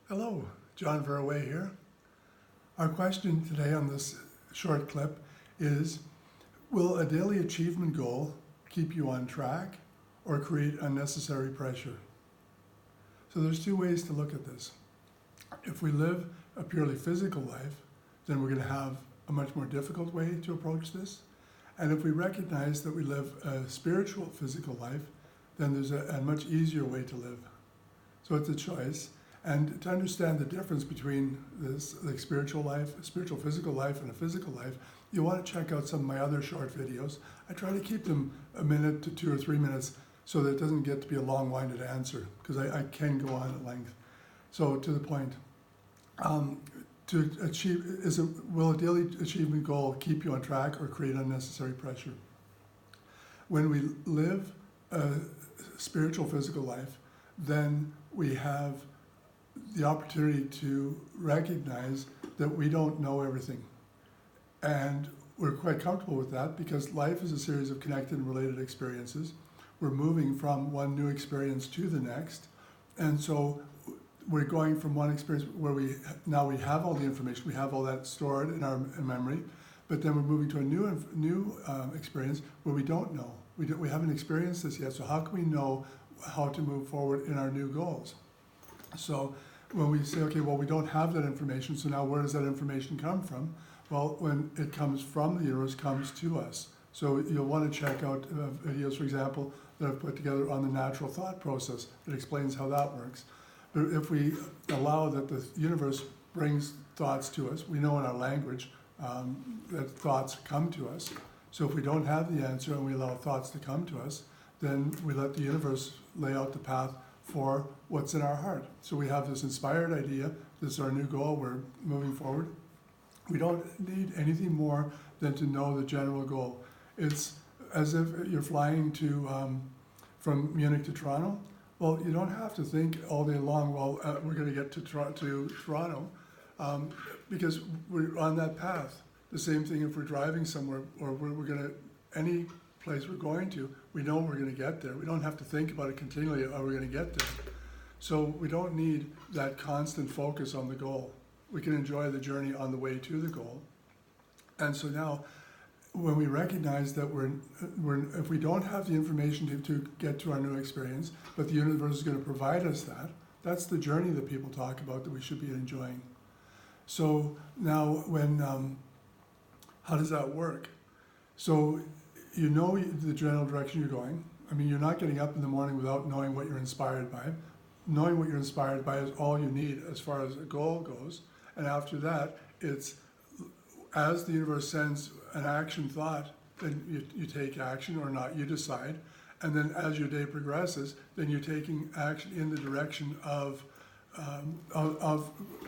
Hello, John Verway here. Our question today on this short clip is, will a daily achievement goal keep you on track or create unnecessary pressure? So there's two ways to look at this. If we live a purely physical life, then we're going to have a much more difficult way to approach this. And if we recognize that we live a spiritual physical life, then there's a much easier way to live. So it's a choice. And to understand the difference between this, like spiritual life, spiritual physical life, and a physical life, you want to check out some of my other short videos. I try to keep them a minute to 2 or 3 minutes so that it doesn't get to be a long-winded answer, because I can go on at length. So to the point, to achieve, will a daily achievement goal keep you on track or create unnecessary pressure? When we live a spiritual physical life, then we have the opportunity to recognize that we don't know everything. And we're quite comfortable with that because life is a series of connected and related experiences. We're moving from one new experience to the next. And so we're going from one experience where we have all the information, we have all that stored in our memory, but then we're moving to a new experience where we don't know. We haven't experienced this yet, so how can we know how to move forward in our new goals? So when we say, okay, well, we don't have that information, so now where does that information come from? Well, when it comes from the universe, it comes to us. So you'll want to check out videos, for example, that I've put together on the natural thought process that explains how that works. But if we allow that the universe brings thoughts to us, we know in our language that thoughts come to us. So if we don't have the answer and we allow thoughts to come to us, then we let the universe lay out the path for what's in our heart. So we have this inspired idea, this is our new goal, we're moving forward. We don't need anything more than to know the general goal. It's as if you're flying from Munich to Toronto. Well, you don't have to think all day long, well, we're going to get to Toronto, because we're on that path. The same thing if we're driving somewhere, or we're going to, any place we're going to, we know we're going to get there. We don't have to think about it continually, are we going to get there? So we don't need that constant focus on the goal. We can enjoy the journey on the way to the goal. And so now, when we recognize that if we don't have the information to get to our new experience, but the universe is going to provide us that, that's the journey that people talk about that we should be enjoying. So now how does that work? So you know the general direction you're going. I mean, you're not getting up in the morning without knowing what you're inspired by. Knowing what you're inspired by is all you need as far as a goal goes. And after that, it's as the universe sends an action thought, then you take action or not, you decide. And then as your day progresses, then you're taking action in the direction of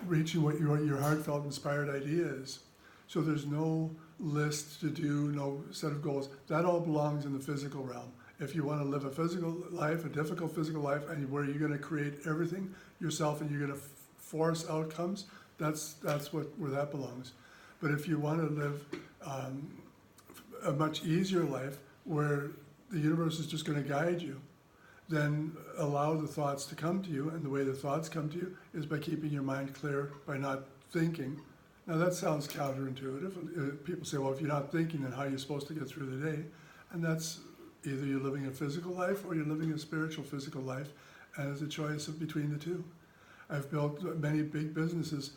reaching what your heartfelt inspired idea is. So there's no list to do, no set of goals. That all belongs in the physical realm. If you want to live a physical life, a difficult physical life, and where you're going to create everything yourself and you're going to force outcomes, that's where that belongs. But if you want to live a much easier life where the universe is just going to guide you, then allow the thoughts to come to you, and the way the thoughts come to you is by keeping your mind clear, by not thinking. Now that sounds counterintuitive. People say, well, if you're not thinking, then how are you supposed to get through the day? And that's either you're living a physical life or you're living a spiritual physical life, and it's a choice between the two. I've built many big businesses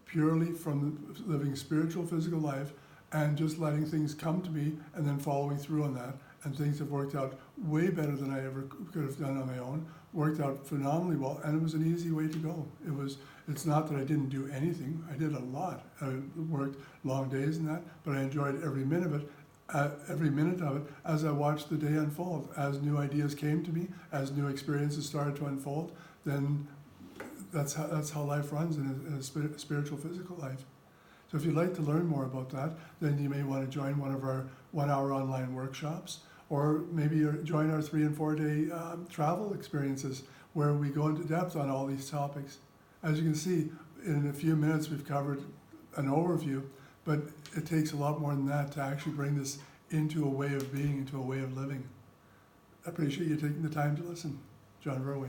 purely from living a spiritual physical life and just letting things come to me and then following through on that. And things have worked out way better than I ever could have done on my own, worked out phenomenally well, and it was an easy way to go. It's not that I didn't do anything, I did a lot. I worked long days and that, but I enjoyed every minute of it as I watched the day unfold. As new ideas came to me, as new experiences started to unfold, then that's how life runs in a spiritual physical life. So if you'd like to learn more about that, then you may want to join one of our 1-hour online workshops, or maybe join our 3 and 4 day travel experiences where we go into depth on all these topics. As you can see, in a few minutes we've covered an overview, but it takes a lot more than that to actually bring this into a way of being, into a way of living. I appreciate you taking the time to listen. John Verway.